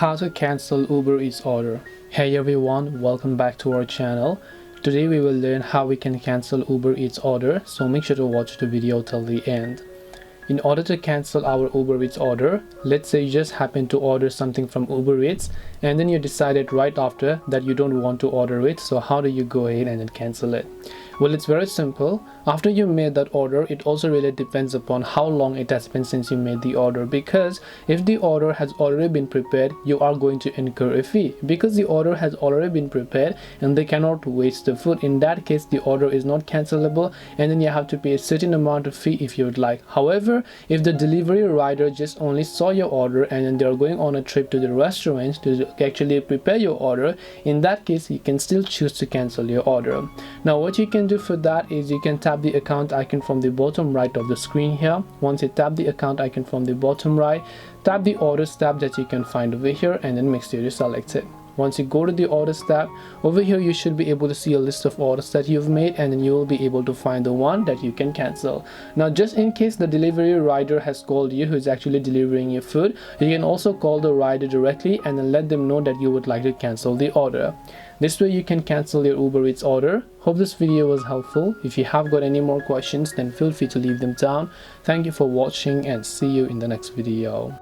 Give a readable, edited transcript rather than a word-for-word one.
How to cancel Uber Eats order. Hey everyone, welcome back to our channel. Today we will learn how we can cancel Uber Eats order, so make sure to watch the video till the end. In order to cancel our Uber Eats order, let's say you just happen to order something from Uber Eats and then you decided right after that you don't want to order it, so how do you go ahead and then cancel it? Well, it's very simple. After you made that order, it also really depends upon how long it has been since you made the order, because if the order has already been prepared, you are going to incur a fee because the order has already been prepared and they cannot waste the food. In that case, the order is not cancelable and then you have to pay a certain amount of fee if you would like. However, if the delivery rider just only saw your order and then they're going on a trip to the restaurant to actually prepare your order, in that case you can still choose to cancel your order. Now what you can do for that is you can tap the account icon from the bottom right of the screen here. Once you tap the account icon from the bottom right, tap the orders tab that you can find over here and then make sure you select it. Once you go to the orders tab, over here you should be able to see a list of orders that you've made, and then you will be able to find the one that you can cancel. Now just in case the delivery rider has called you, who is actually delivering your food, you can also call the rider directly and then let them know that you would like to cancel the order. This way you can cancel your Uber Eats order. Hope this video was helpful. If you have got any more questions, then feel free to leave them down. Thank you for watching and see you in the next video.